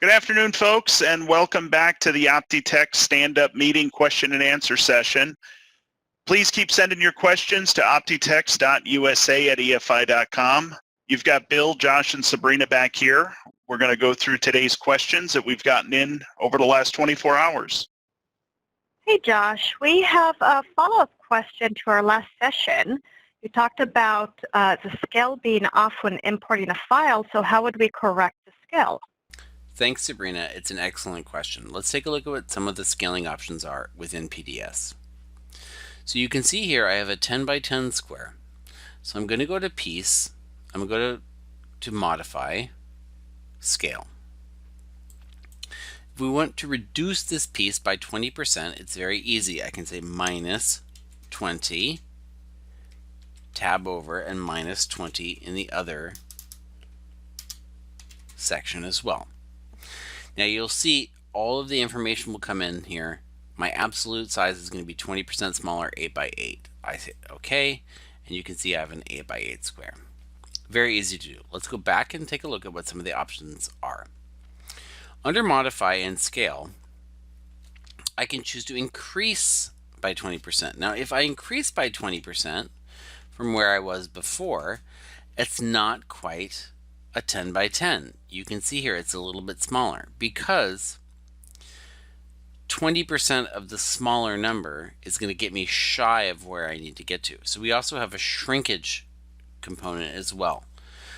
Good afternoon, folks, and welcome back to the Optitex stand-up meeting question and answer session. Please keep sending your questions to optitex.usa@efi.com. You've got Bill, Josh, and Sabrina back here. We're going to go through today's questions that we've gotten in over the last 24 hours. Hey, Josh. We have a follow-up question to our last session. You talked about the scale being off when importing a file, so how would we correct the scale? Thanks, Sabrina. It's an excellent question. Let's take a look at what some of the scaling options are within PDS. So you can see here I have a 10 by 10 square. So I'm going to go to Piece. I'm going to go to Modify, Scale. If we want to reduce this piece by 20%, it's very easy. I can say minus 20, tab over, and minus 20 in the other section as well. Now you'll see all of the information will come in here. My absolute size is going to be 20% smaller, 8 by 8. I say OK, and you can see I have an 8 by 8 square. Very easy to do. Let's go back and take a look at what some of the options are. Under Modify and Scale, I can choose to increase by 20%. Now if I increase by 20% from where I was before, it's not quite a 10 by 10. You can see here it's a little bit smaller because 20% of the smaller number is going to get me shy of where I need to get to. So we also have a shrinkage component as well.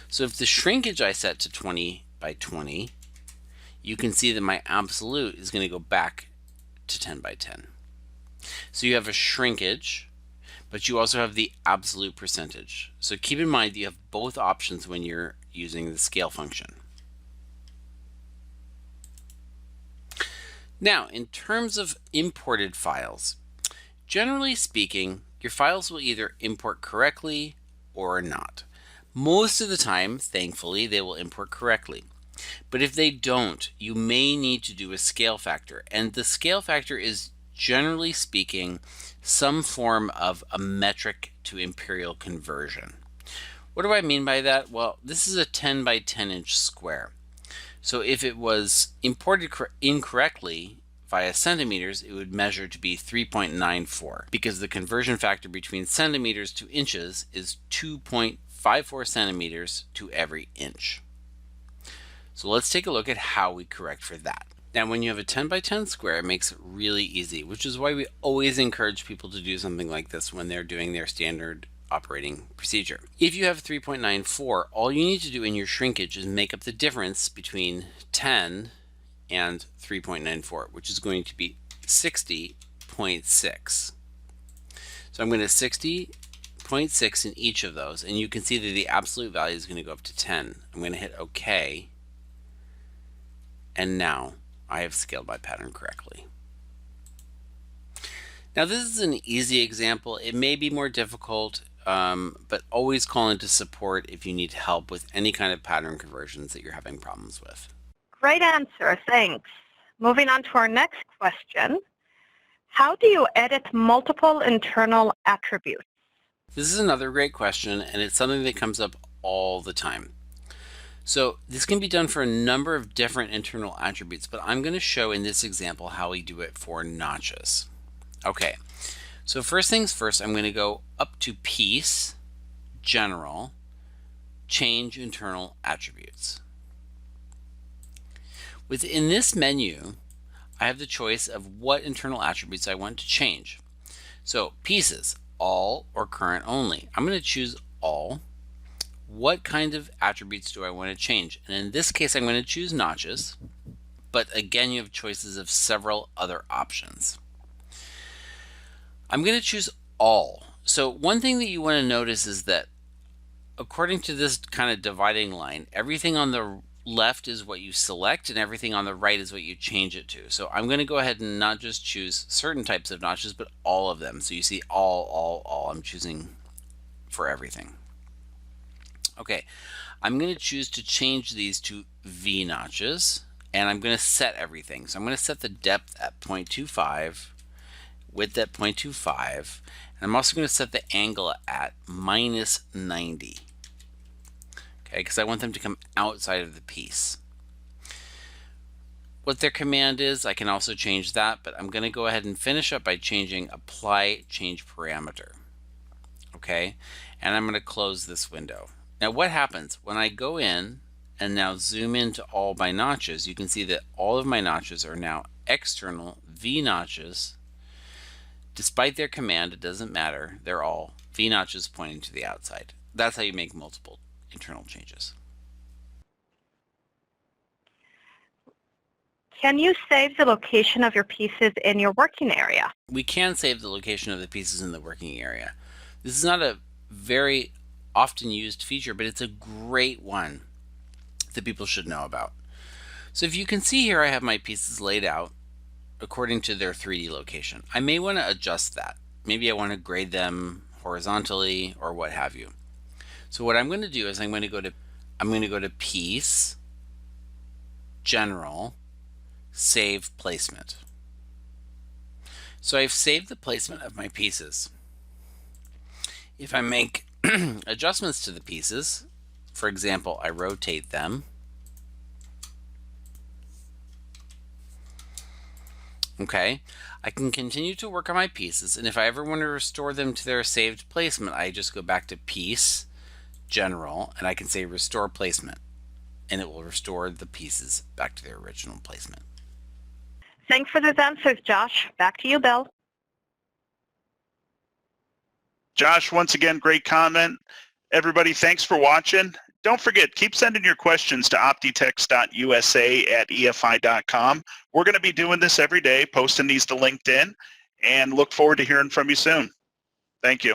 So if the shrinkage I set to 20 by 20, you can see that my absolute is going to go back to 10 by 10. So you have a shrinkage, but you also have the absolute percentage. So keep in mind that you have both options when you're using the scale function. Now, in terms of imported files, generally speaking, your files will either import correctly or not. Most of the time, thankfully, they will import correctly. But if they don't, you may need to do a scale factor. And the scale factor is, generally speaking, some form of a metric to imperial conversion. What do I mean by that? Well, this is a 10 by 10 inch square. So if it was imported incorrectly via centimeters, it would measure to be 3.94 because the conversion factor between centimeters to inches is 2.54 centimeters to every inch. So let's take a look at how we correct for that. Now, when you have a 10 by 10 square, it makes it really easy, which is why we always encourage people to do something like this when they're doing their standard operating procedure. If you have 3.94, all you need to do in your shrinkage is make up the difference between 10 and 3.94, which is going to be 60.6. So I'm going to 60.6 in each of those, and you can see that the absolute value is going to go up to 10. I'm going to hit OK, and now I have scaled my pattern correctly. Now this is an easy example. It may be more difficult, but always call into support if you need help with any kind of pattern conversions that you're having problems with. Great answer. Thanks. Moving on to our next question. How do you edit multiple internal attributes? This is another great question, and it's something that comes up all the time. So this can be done for a number of different internal attributes, but I'm going to show in this example how we do it for notches. Okay, so first things first, I'm going to go up to Piece, General, Change Internal Attributes. Within this menu, I have the choice of what internal attributes I want to change. So Pieces, All or Current Only. I'm going to choose All. What kind of attributes do I want to change? And in this case, I'm going to choose notches, but again, you have choices of several other options. I'm going to choose all. So one thing that you want to notice is that according to this kind of dividing line, everything on the left is what you select and everything on the right is what you change it to. So I'm going to go ahead and not just choose certain types of notches, but all of them. So you see all. I'm choosing for everything. Okay, I'm going to choose to change these to V notches, and I'm going to set everything. So I'm going to set the depth at 0.25, width at 0.25, and I'm also going to set the angle at -90. Okay, because I want them to come outside of the piece. what their command is. I can also change that, but I'm going to go ahead and finish up by changing apply change parameter. Okay, and I'm going to close this window. Now what happens when I go in and now zoom into all my notches? You can see that all of my notches are now external V notches. Despite their command, it doesn't matter. They're all V notches pointing to the outside. That's how you make multiple internal changes. Can you save the location of your pieces in your working area? We can save the location of the pieces in the working area. This is not a very often used feature, but it's a great one that people should know about. So if you can see here, I have my pieces laid out according to their 3D location. I may want to adjust that. Maybe I want to grade them horizontally or what have you. So what I'm going to do is I'm going to go to Piece, General, Save Placement. So I've saved the placement of my pieces. If I make adjustments to the pieces, for example, I rotate them, okay, I can continue to work on my pieces, and if I ever want to restore them to their saved placement, I just go back to Piece, General, and I can say Restore Placement, and it will restore the pieces back to their original placement. Thanks for those answers, Josh. Back to you, Bill. Josh, once again, great comment. Everybody, thanks for watching. Don't forget, keep sending your questions to optitex.usa@efi.com. We're going to be doing this every day, posting these to LinkedIn, and look forward to hearing from you soon. Thank you.